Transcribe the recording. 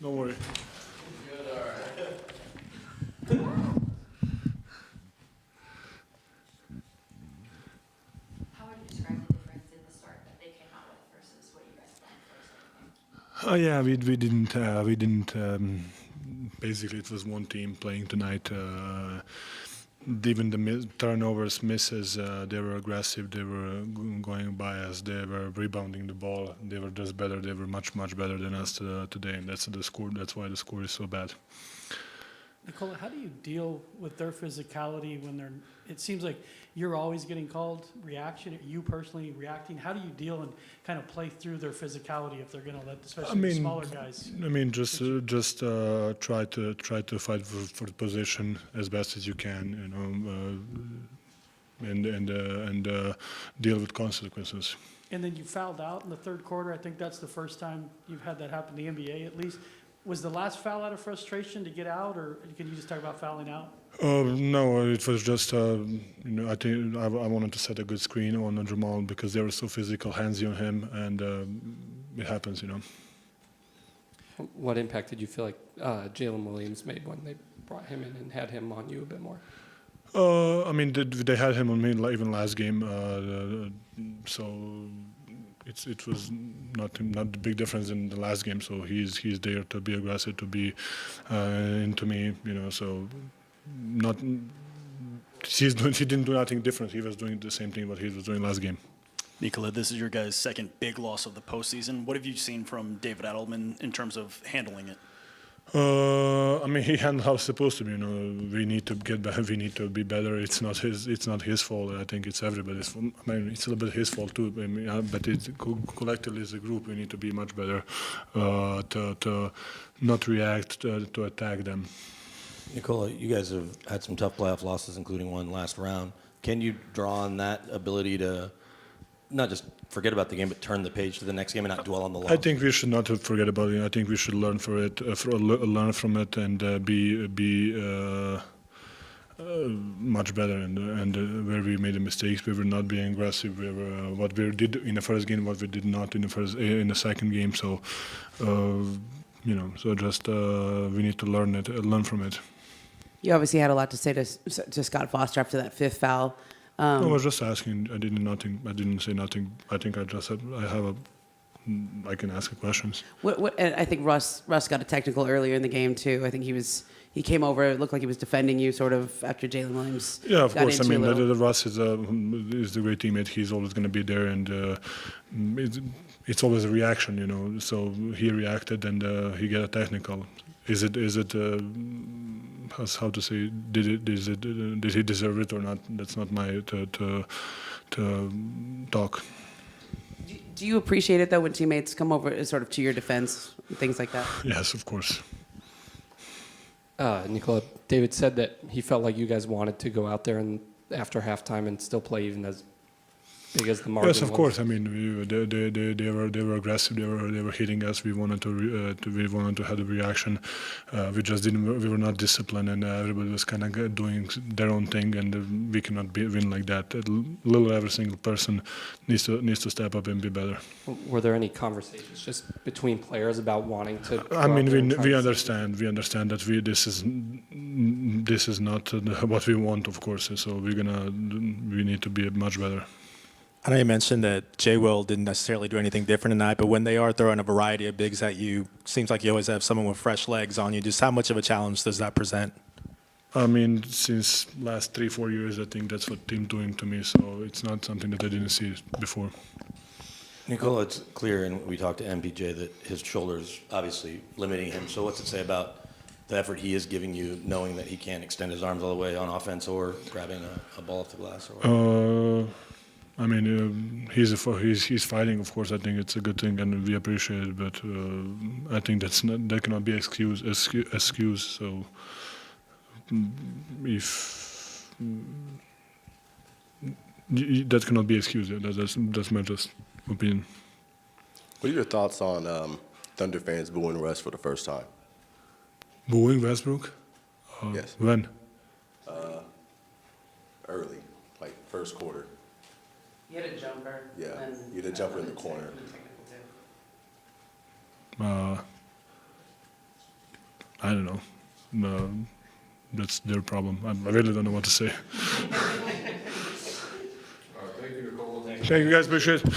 Don't worry. Good, all right. How would you describe the difference in the start that they came out with versus what you guys done first? Oh yeah, we didn't. Basically, it was one team playing tonight. Even the turnovers, misses, they were aggressive. They were going by us. They were rebounding the ball. They were just better. They were much better than us today. And that's the score. That's why the score is so bad. Nikola, how do you deal with their physicality when they're? It seems like you're always getting called reaction. You personally reacting. How do you deal and kind of play through their physicality if they're going to let, especially the smaller guys? I mean, just try to fight for the position as best as you can, and deal with consequences. And then you fouled out in the third quarter. I think that's the first time you've had that happen in the NBA, at least. Was the last foul out of frustration to get out, or can you just talk about fouling out? No, it was just, I think I wanted to set a good screen on Jamal because they were so physical, handsy on him, and it happens, What impact did you feel like Jalen Williams made when they brought him in and had him on you a bit more? I mean, they had him on me even last game, so it was not the big difference in the last game. So he's there to be aggressive, to be into me, So he didn't do nothing different. He was doing the same thing what he was doing last game. Nikola, this is your guys' second big loss of the postseason. What have you seen from David Edelman in terms of handling it? I mean, he handled how it's supposed to be. We need to get better. We need to be better. It's not his fault. I think it's everybody's fault. I mean, it's a little bit his fault too. I mean, but collectively as a group, we need to be much better to not react to attack them. Nikola, you guys have had some tough playoff losses, including one last round. Can you draw on that ability to not just forget about the game, but turn the page to the next game and not dwell on the loss? I think we should not forget about it. I think we should learn from it, and be much better. And where we made the mistakes, we were not being aggressive. We were what we did in the first game, what we did not in the second game. So, so just we need to learn from it. You obviously had a lot to say to Scott Foster after that fifth foul. I was just asking. I didn't say nothing. I think I just said I can ask questions. And I think Russ got a technical earlier in the game too. I think he came over. It looked like he was defending you sort of after Jalen Williams. Yeah, of got course. I into mean, you the Russ is the great teammate. He's always going to be there, and it's always a reaction, So he reacted, and he got a technical. Is it? How to say? Did he deserve it or not? That's not my to talk. Do you appreciate it though when teammates come over sort of to your defense, things like that? Yes, of course. Nikola, David said that he felt like you guys wanted to go out there and after halftime and still play even as big as the margin. Yes, of course. I mean, they were aggressive. They were hitting us. We wanted to have a reaction. We just didn't. We were not disciplined, and everybody was kind of doing their own thing, and we cannot win like that. Every single person needs to step up and be better. Were there any conversations just between players about wanting to? I mean, we understand. We understand that this is not what we want, of course. So we need to be much better. I know you mentioned that J-Will didn't necessarily do anything different tonight, but when they are throwing a variety of bigs at you, seems like you always have someone with fresh legs on you. Just how much of a challenge does that present? I mean, since last 3-4 years, I think that's what team doing to me. So it's not something that I didn't see before. Nikola, it's clear, and we talked to MPJ, that his shoulder's obviously limiting him. So what's it say about the effort he is giving you, knowing that he can't extend his arms all the way on offense or grabbing a ball off the glass? Or I mean, he's fighting. Of course, I think it's a good thing, and we appreciate it. But I think that cannot be excuse. So if that cannot be excused, that's my just opinion. What are your thoughts on Thunder fans booing Russ for the first time? Booing Westbrook? Yes. When? Early, like first quarter. You had a jumper. Yeah, you had a jumper in the corner. I don't know. That's their problem. I really don't know what to say. Thank you, Nikola. Thank you guys. Appreciate it.